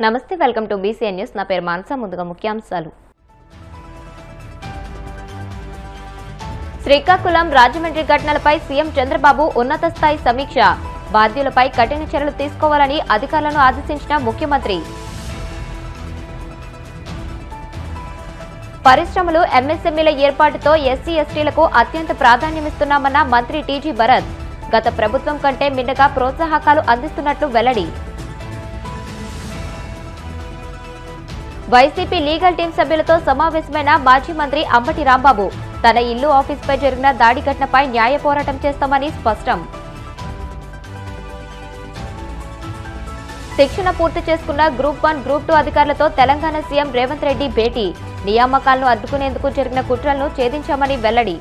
నమస్తే, welcome to BCN news. నా పేరు మానస. ముందుగా ముఖ్యాంశాలు. శ్రీకాకుళం రాజమండ్రి ఘటనలపై సీఎం చంద్రబాబు ఉన్నత స్థాయి సమీక్ష. బాధ్యులపై కఠిన చర్యలు తీసుకోవాలని అధికారులను ఆదేశించిన ముఖ్యమంత్రి. పరిశ్రమలు, ఎంఎస్ఎంఈల ఏర్పాటుతో ఎస్సీ ఎస్టీలకు అత్యంత ప్రాధాన్యమిస్తున్నామన్న మంత్రి టీజీ భరత్. గత ప్రభుత్వం కంటే మిన్నగా ప్రోత్సాహకాలు అందిస్తున్నట్లు వెల్లడి. వైసీపీ లీగల్ టీం సభ్యులతో సమావేశమైన మాజీ మంత్రి అంబటి రాంబాబు. తన ఇల్లు, ఆఫీసుపై జరిగిన దాడి ఘటనపై న్యాయ పోరాటం చేస్తామని స్పష్టం. శిక్షణ పూర్తి చేసుకున్న గ్రూప్ 1, గ్రూప్ 2 అధికారులతో తెలంగాణ సీఎం రేవంత్ రెడ్డి భేటీ. నియామకాలను అడ్డుకునేందుకు జరిగిన కుట్రలను ఛేదించామని వెల్లడి.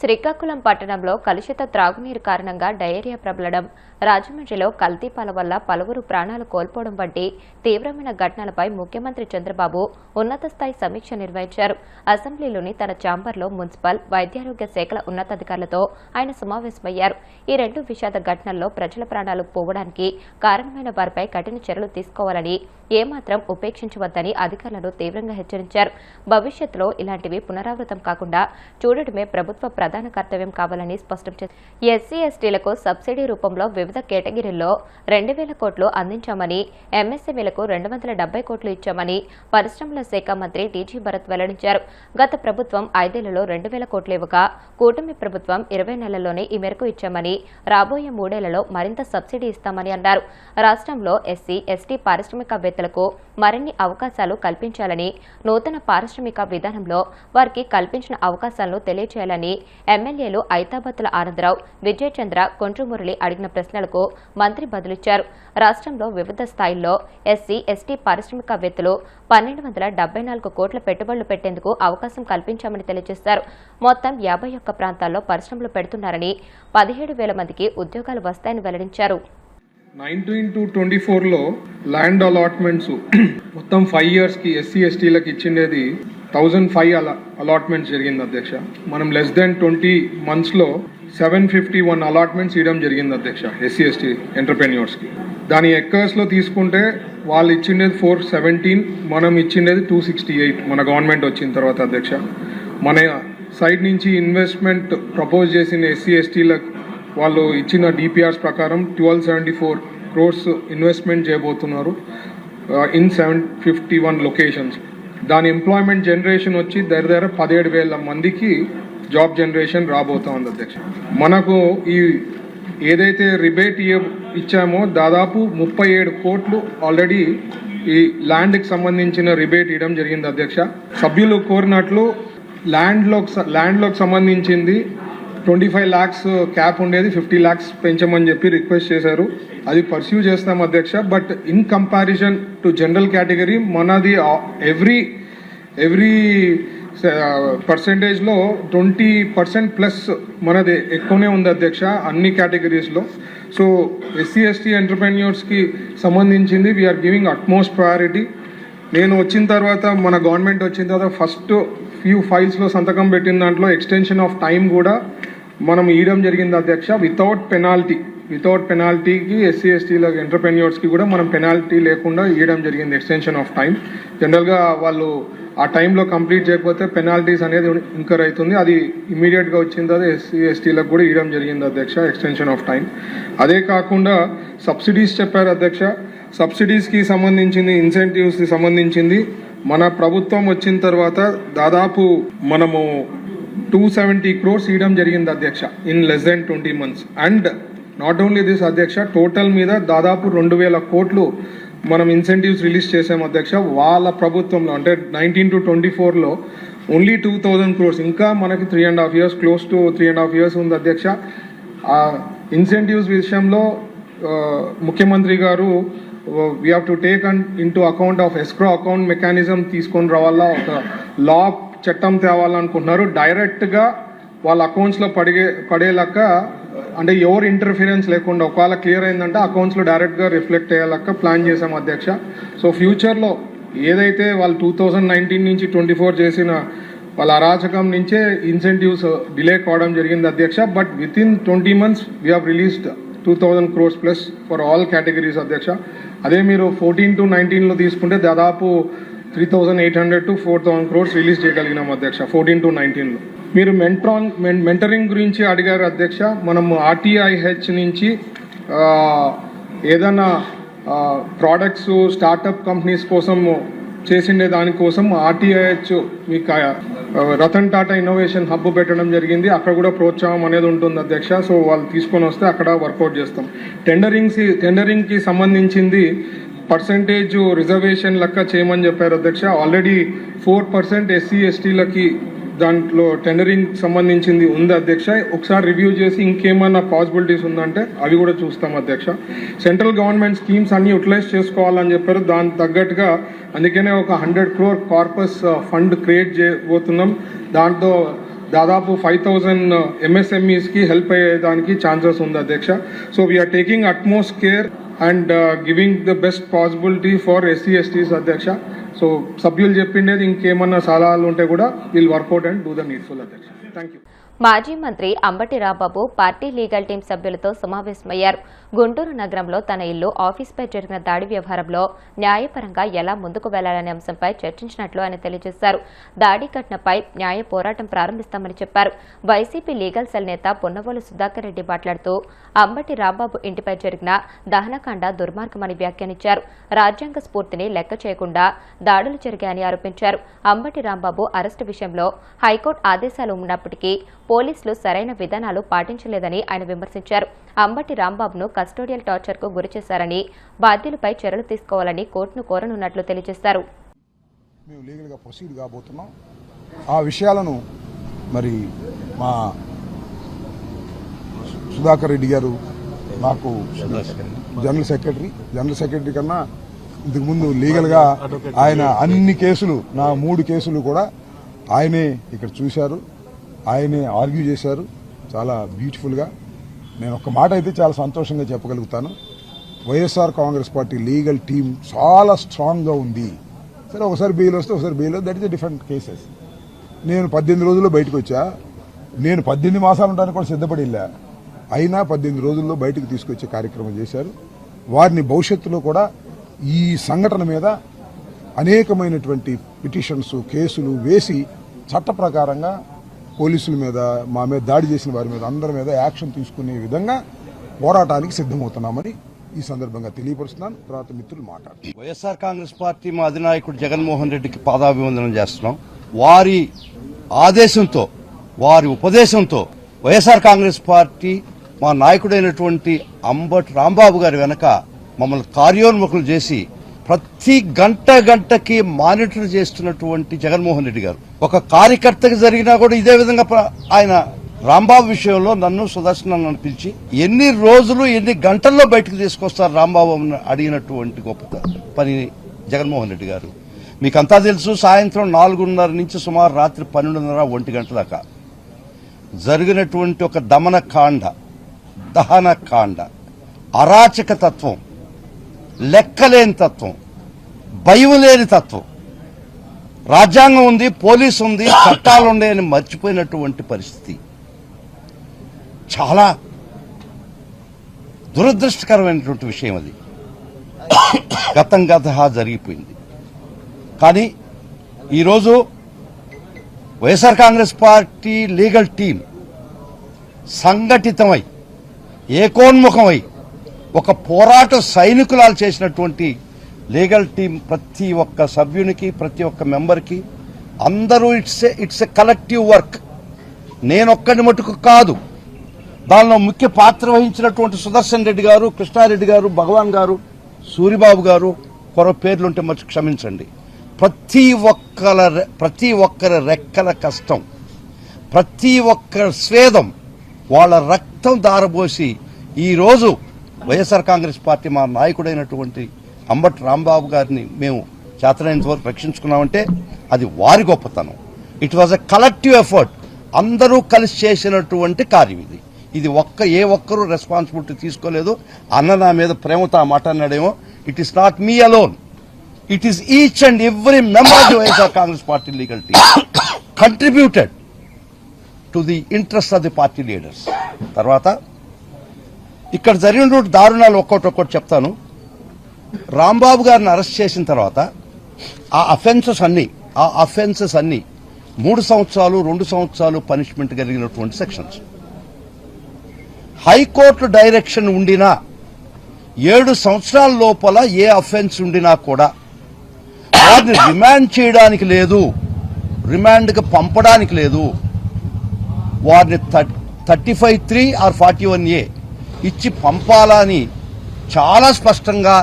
శ్రీకాకుళం పట్టణంలో కలుషిత త్రాగునీరు కారణంగా డయేరియా ప్రబలడం, రాజమండ్రిలో కల్తీపాల వల్ల పలువురు ప్రాణాలు కోల్పోవడం వంటి తీవ్రమైన ఘటనలపై ముఖ్యమంత్రి చంద్రబాబు ఉన్నత స్థాయి సమీక్ష నిర్వహించారు. అసెంబ్లీలోని తన ఛాంబర్లో మున్సిపల్, వైద్యారోగ్య శాఖల ఉన్నతాధికారులతో ఆయన సమావేశమయ్యారు. ఈ 2 విషాద ఘటనల్లో ప్రజల ప్రాణాలు పోవడానికి కారణమైన వారిపై కఠిన చర్యలు తీసుకోవాలని, ఏమాత్రం ఉపేక్షించవద్దని అధికారులను తీవ్రంగా హెచ్చరించారు. భవిష్యత్తులో ఇలాంటివి పునరావృతం కాకుండా చూడటమే ప్రభుత్వ ప్రధాన కర్తవ్యం కావాలని స్పష్టం చేశారు. ఎస్సీ ఎస్టీలకు సబ్సిడీ రూపంలో వివిధ కేటగిరీల్లో 2,000 కోట్లు అందించామని, ఎంఎస్ఎంఈలకు 270 కోట్లు ఇచ్చామని పరిశ్రమల శాఖ మంత్రి టీజీ భరత్ వెల్లడించారు. గత ప్రభుత్వం 5 ఏళ్లలో 2,000 కోట్లు ఇవ్వగా, కూటమి ప్రభుత్వం 20 నెలల్లోనే ఈ మేరకు ఇచ్చామని, రాబోయే 3 ఏళ్లలో మరింత సబ్సిడీ ఇస్తామని అన్నారు. రాష్ట్రంలో ఎస్సీ ఎస్టీ పారిశ్రామికవేత్తలకు మరిన్ని అవకాశాలు కల్పించాలని, నూతన పారిశ్రామిక విధానంలో వారికి కల్పించిన అవకాశాలను తెలియజేయాలని ఎమ్మెల్యేలు ఐతాబత్తుల ఆనందరావు, విజయచంద్ర, కొండ్రుమురళి అడిగిన ప్రశ్నలకు మంత్రి బదులిచ్చారు. రాష్ట్రంలో వివిధ స్థాయిల్లో ఎస్సీ ఎస్టీ పారిశ్రామికవేత్తలు 1,274 కోట్ల పెట్టుబడులు పెట్టేందుకు అవకాశం కల్పించామని తెలియజేశారు. మొత్తం 51 ప్రాంతాల్లో పరిశ్రమలు పెడుతున్నారని, 17,000 మందికి ఉద్యోగాలు వస్తాయని వెల్లడించారు. 19-24లో ల్యాండ్ అలాట్మెంట్స్ మొత్తం 5 yearsకి ఎస్సీ ఎస్టీలకు ఇచ్చిండేది 1,005 అలాట్మెంట్స్ జరిగింది అధ్యక్ష. మనం లెస్ దెన్ 20 monthsలో 751 అలాట్మెంట్స్ ఇవ్వడం జరిగింది అధ్యక్ష ఎస్సీ ఎస్టీ ఎంటర్ప్రెన్యూర్స్కి. దాని ఎక్కర్స్లో తీసుకుంటే వాళ్ళు ఇచ్చిండేది 417, మనం ఇచ్చిండేది 268 మన గవర్నమెంట్ వచ్చిన తర్వాత అధ్యక్ష. మన సైడ్ నుంచి ఇన్వెస్ట్మెంట్ ప్రపోజ్ చేసిన ఎస్సీ ఎస్టీలకు వాళ్ళు ఇచ్చిన డిపిఆర్స్ ప్రకారం 1,274 crores ఇన్వెస్ట్మెంట్ చేయబోతున్నారు ఇన్ 751 లొకేషన్స్. దాని ఎంప్లాయ్మెంట్ జనరేషన్ వచ్చి దగ్గర 17,000 మందికి జాబ్ జనరేషన్ రాబోతోంది అధ్యక్ష. మనకు ఈ ఏదైతే రిబేట్ ఇచ్చామో దాదాపు 37 కోట్లు ఆల్రెడీ ఈ ల్యాండ్కి సంబంధించిన రిబేట్ ఇవ్వడం జరిగింది అధ్యక్ష. సభ్యులు కోరినట్లు ల్యాండ్లోకి సంబంధించింది 25 lakhs క్యాప్ ఉండేది 50 lakhs పెంచమని చెప్పి రిక్వెస్ట్ చేశారు. అది పర్స్యూ చేస్తాం అధ్యక్ష. But in comparison to general category మనది ఎవ్రీ పర్సెంటేజ్లో 20% ప్లస్ మనది ఎక్కువనే ఉంది అధ్యక్ష అన్ని కేటగిరీస్లో. సో ఎస్సీ ఎస్టీ ఎంటర్ప్రెన్యూర్స్కి సంబంధించింది వీఆర్ గివింగ్ అట్మోస్ట్ ప్రయారిటీ. నేను వచ్చిన తర్వాత, మన గవర్నమెంట్ వచ్చిన తర్వాత ఫస్ట్ ఫ్యూ ఫైల్స్లో సంతకం పెట్టిన దాంట్లో ఎక్స్టెన్షన్ ఆఫ్ టైం కూడా మనం ఇవ్వడం జరిగింది అధ్యక్ష. వితౌట్ పెనాల్టీకి ఎస్సీ ఎస్టీల ఎంటర్ప్రెన్యూర్స్కి కూడా మనం పెనాల్టీ లేకుండా ఇవ్వడం జరిగింది ఎక్స్టెన్షన్ ఆఫ్ టైం. జనరల్గా వాళ్ళు ఆ టైంలో కంప్లీట్ చేయకపోతే పెనాల్టీస్ అనేది ఇంకర్ అవుతుంది. అది ఇమీడియట్గా వచ్చిన తర్వాత ఎస్సీ ఎస్టీలకు కూడా ఇవ్వడం జరిగింది అధ్యక్ష ఎక్స్టెన్షన్ ఆఫ్ టైం. అదే కాకుండా సబ్సిడీస్ చెప్పారు అధ్యక్ష. సబ్సిడీస్కి సంబంధించింది, ఇన్సెంటివ్స్కి సంబంధించింది మన ప్రభుత్వం వచ్చిన తర్వాత దాదాపు మనము 270 crores ఇవ్వడం జరిగింది అధ్యక్ష in less than 20 months. And not only this అధ్యక్ష, టోటల్ మీద దాదాపు 2,000 కోట్లు మనం ఇన్సెంటివ్స్ రిలీజ్ చేసాం అధ్యక్ష వాళ్ళ ప్రభుత్వంలో. అంటే 19-24లో ఓన్లీ 2,000 crores. ఇంకా మనకి 3.5 years, క్లోజ్ టు 3.5 years ఉంది అధ్యక్ష. ఆ ఇన్సెంటివ్స్ విషయంలో ముఖ్యమంత్రి గారు we have to take in to account of escrow account mechanism తీసుకొని రావాలా, ఒక లా చట్టం తేవాలనుకుంటున్నారు. డైరెక్ట్గా వాళ్ళ అకౌంట్స్లో పడేలాక, అంటే ఎవరు ఇంటర్ఫిరెన్స్ లేకుండా ఒకవేళ క్లియర్ అయిందంటే అకౌంట్స్లో డైరెక్ట్గా రిఫ్లెక్ట్ అయ్యేలాక ప్లాన్ చేసాం అధ్యక్ష. సో ఫ్యూచర్లో ఏదైతే వాళ్ళు 2019 నుంచి 24 చేసిన వాళ్ళ అరాచకం నుంచే ఇన్సెంటివ్స్ డిలే కావడం జరిగింది అధ్యక్ష. But with in 20 months we have released 2,000 crores plus for all categories అధ్యక్ష. అదే మీరు 14 to 19లో తీసుకుంటే దాదాపు 3,800 to 4,000 crores రిలీజ్ చేయగలిగినాం అధ్యక్ష 14 to 19లో. మీరు మెంటరింగ్ గురించి అడిగారు అధ్యక్ష. మనం RTIH నుంచి ఏదైనా ప్రోడక్ట్స్ స్టార్టప్ కంపెనీస్ కోసం చేసిండే దానికోసం RTIH మీకు రతన్ టాటా ఇన్నోవేషన్ హబ్ పెట్టడం జరిగింది. అక్కడ కూడా ప్రోత్సాహం అనేది ఉంటుంది అధ్యక్ష. సో వాళ్ళు తీసుకొని వస్తే అక్కడ వర్కౌట్ చేస్తాం. టెండరింగ్కి సంబంధించింది పర్సంటేజ్ రిజర్వేషన్ లెక్క చేయమని చెప్పారు అధ్యక్ష. ఆల్రెడీ 4% SC/STలకి దాంట్లో టెండరింగ్ సంబంధించింది ఉంది అధ్యక్ష. ఒకసారి రివ్యూ చేసి ఇంకేమన్నా పాసిబిలిటీస్ ఉందంటే అవి కూడా చూస్తాం అధ్యక్ష. సెంట్రల్ గవర్నమెంట్ స్కీమ్స్ అన్ని యూటిలైజ్ చేసుకోవాలని చెప్పారు. దానికి తగ్గట్టుగా అందుకనే ఒక 100 crore కార్పస్ ఫండ్ క్రియేట్ చేయబోతున్నాం. దాంట్లో దాదాపు 5,000 MSMEస్కి హెల్ప్ అయ్యేదానికి ఛాన్సెస్ ఉంది అధ్యక్ష. So we're taking utmost care and giving the best possibility for SC/STs అధ్యక్ష. సో సభ్యులు చెప్పిండేది ఇంకేమన్నా సలహాలు ఉంటే కూడా will work out and do the needful అధ్యక్ష. Thank you. మాజీ మంత్రి Ambati Rambabu party legal team సభ్యులతో సమావేశమయ్యారు. గుంటూరు నగరంలో తన ఇల్లు ఆఫీస్పై జరిగిన దాడి వ్యవహారంలో న్యాయపరంగా ఎలా ముందుకు వెళ్లాలనే అంశంపై చర్చించినట్లు ఆయన తెలియజేశారు. దాడి ఘటనపై న్యాయ పోరాటం ప్రారంభిస్తామని చెప్పారు. వైసీపీ లీగల్ సెల్ నేత పొన్నవోలు సుధాకర్ రెడ్డి మాట్లాడుతూ అంబటి రాంబాబు ఇంటిపై జరిగిన దహనకాండ దుర్మార్గమని వ్యాఖ్యానించారు. రాజ్యాంగ స్ఫూర్తిని లెక్క చేయకుండా దాడులు జరిగాయని ఆరోపించారు. అంబటి రాంబాబు అరెస్టు విషయంలో హైకోర్టు ఆదేశాలు ఉన్నప్పటికీ పోలీసులు సరైన విధానాలు పాటించలేదని ఆయన విమర్శించారు. అంబటి రాంబాబును కస్టోడియల్ టార్చర్కు గురిచేశారని బాధ్యులపై చర్యలు తీసుకోవాలని కోర్టును కోరనున్నట్లు తెలియజేశారు. మేము లీగల్గా ప్రొసీడ్ కాబోతున్నాం. ఆ విషయాలను మరి మా సుధాకర్ రెడ్డి గారు నాకు జనరల్ సెక్రటరీ కన్నా ఇంతకుముందు లీగల్గా ఆయన అన్ని కేసులు నా 3 కేసులు కూడా ఆయనే ఇక్కడ చూశారు, ఆయనే ఆర్గ్యూ చేశారు చాలా బ్యూటిఫుల్గా. నేను ఒక మాట అయితే చాలా సంతోషంగా చెప్పగలుగుతాను. YSR Congress party legal team చాలా స్ట్రాంగ్గా ఉంది. సరే ఒకసారి బెయిల్ వస్తే ఒకసారి bail, that is a different cases. నేను 18 రోజుల్లో బయటకు వచ్చా. నేను 18 మాసాలు ఉండడానికి కూడా సిద్ధపడి వెళ్ళా. అయినా 18 రోజుల్లో బయటకు తీసుకొచ్చే కార్యక్రమం చేశారు. వారిని భవిష్యత్తులో కూడా ఈ సంఘటన మీద అనేకమైనటువంటి పిటిషన్స్ కేసులు వేసి చట్ట ప్రకారంగా పోలీసుల మీద మా మీద దాడి చేసిన వారి మీద అందరి మీద యాక్షన్ తీసుకునే విధంగా పోరాటానికి సిద్ధమవుతున్నామని ఈ సందర్భంగా తెలియపరుస్తున్నాను. తర్వాత మిత్రులు మాట్లాడుతున్నారు. వైఎస్ఆర్ కాంగ్రెస్ పార్టీ మా అధినాయకుడు జగన్మోహన్ రెడ్డికి పాదాభివందనం చేస్తున్నాం. వారి ఆదేశంతో వారి ఉపదేశంతో వైఎస్ఆర్ కాంగ్రెస్ పార్టీ మా నాయకుడైనటువంటి అంబటి రాంబాబు గారి వెనక మమ్మల్ని కార్యోన్ముఖులు చేసి ప్రతి గంటకి మానిటర్ చేస్తున్నటువంటి జగన్మోహన్ రెడ్డి గారు ఒక కార్యకర్తకి జరిగినా కూడా ఇదే విధంగా ఆయన రాంబాబు విషయంలో నన్ను సుదర్శన్ పిలిచి ఎన్ని రోజులు ఎన్ని గంటల్లో బయటకు తీసుకొస్తారు రాంబాబు అడిగినటువంటి గొప్ప పని జగన్మోహన్ రెడ్డి గారు. మీకంతా తెలుసు, సాయంత్రం 4:30 నుంచి సుమారు రాత్రి 12:30, 1 గంట దాకా జరిగినటువంటి ఒక దహనకాండ, అరాచక తత్వం, లెక్కలేని తత్వం, భయం లేని తత్వం, రాజ్యాంగం ఉంది, పోలీసు ఉంది, చట్టాలు ఉన్నాయని మర్చిపోయినటువంటి పరిస్థితి చాలా దురదృష్టకరమైనటువంటి విషయం. అది గతం జరిగిపోయింది. కానీ ఈరోజు YSR Congress party legal team సంఘటితమై ఏకోన్ముఖమై ఒక పోరాట సైనికులాలు చేసినటువంటి లీగల్ టీం ప్రతి ఒక్క సభ్యునికి ప్రతి ఒక్క మెంబర్కి అందరూ ఇట్స్ ఎ కలెక్టివ్ వర్క్. నేనొక్కడి మటుకు కాదు. దానిలో ముఖ్య పాత్ర వహించినటువంటి సుదర్శన్ రెడ్డి గారు, కృష్ణారెడ్డి గారు, భగవాన్ గారు, సూరిబాబు గారు, కొర పేర్లుంటే మర్చి క్షమించండి. ప్రతి ఒక్కరి రెక్కల కష్టం, ప్రతి ఒక్కరి స్వేదం, వాళ్ళ రక్తం దారబోసి ఈరోజు వైఎస్ఆర్ కాంగ్రెస్ పార్టీ మా నాయకుడైనటువంటి అంబటి రాంబాబు గారిని మేము చేతనైనంత వరకు రక్షించుకున్నామంటే అది వారి గొప్పతనం. It was a collective effort. అందరూ కలిసి చేసినటువంటి కార్యం ఇది. ఏ ఒక్కరూ రెస్పాన్సిబిలిటీ తీసుకోలేదు. అన్న నా మీద ప్రేమతో ఆ మాట అన్నాడేమో. It is not me alone. It is each and every member of the YSR Congress party legal team contributed to the interest of the party leaders. తర్వాత ఇక్కడ జరిగినటువంటి దారుణాలు ఒక్కొక్కటి చెప్తాను. రాంబాబు గారిని అరెస్ట్ చేసిన తర్వాత ఆ అఫెన్సెస్ అన్ని 3 సంవత్సరాలు 2 సంవత్సరాలు పనిష్మెంట్ కలిగినటువంటి సెక్షన్స్. హైకోర్టు డైరెక్షన్ ఉండినా 7 సంవత్సరాల లోపల ఏ అఫెన్స్ ఉండినా కూడా వారిని రిమాండ్ చేయడానికి లేదు, రిమాండ్కి పంపడానికి లేదు. వారిని 35(3) ఆర్ 41A ఇచ్చి పంపాలని చాలా స్పష్టంగా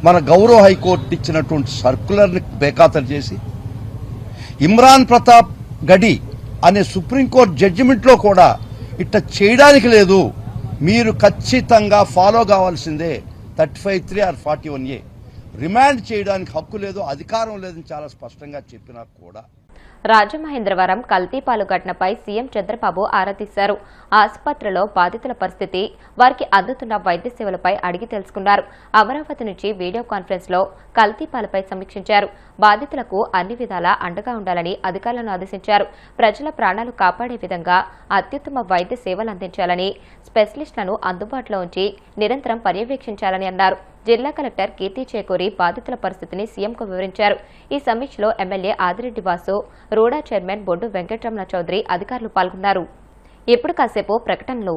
మన గౌరవ హైకోర్టు ఇచ్చినటువంటి సర్కులర్ని బేఖాతరు చేసి ఇమ్రాన్ ప్రతాప్ గడి అనే సుప్రీంకోర్టు జడ్జిమెంట్లో కూడా ఇట్లా చేయడానికి లేదు, మీరు ఖచ్చితంగా ఫాలో కావాల్సిందే 35(3) ఆర్ 41A. రిమాండ్ చేయడానికి హక్కు లేదు, అధికారం లేదని చాలా స్పష్టంగా చెప్పినా కూడా. రాజమహేంద్రవరం కల్తీపాలు ఘటనపై సీఎం చంద్రబాబు ఆరా తీశారు. ఆసుపత్రిలో బాధితుల పరిస్థితి, వారికి అందుతున్న వైద్య సేవలపై అడిగి తెలుసుకున్నారు. అమరావతి నుంచి వీడియో కాన్ఫరెన్స్ లో కల్తీపాలపై సమీక్షించారు. బాధితులకు అన్ని విధాలా అండగా ఉండాలని అధికారులను ఆదేశించారు. ప్రజల ప్రాణాలు కాపాడే విధంగా అత్యుత్తమ వైద్య సేవలు అందించాలని, స్పెషలిస్టులను అందుబాటులో ఉంచి నిరంతరం పర్యవేక్షించాలని అన్నారు. జిల్లా కలెక్టర్ కీర్తి చేకూరి బాధితుల పరిస్థితిని సీఎంకు వివరించారు. ఈ సమీక్షలో ఎమ్మెల్యే ఆదిరెడ్డి వాసు, రూడా చైర్మన్ బొడ్డు వెంకటరమణ చౌదరి అధికారులు పాల్గొన్నారు. ఇప్పుడు కాసేపు ప్రకటనలు.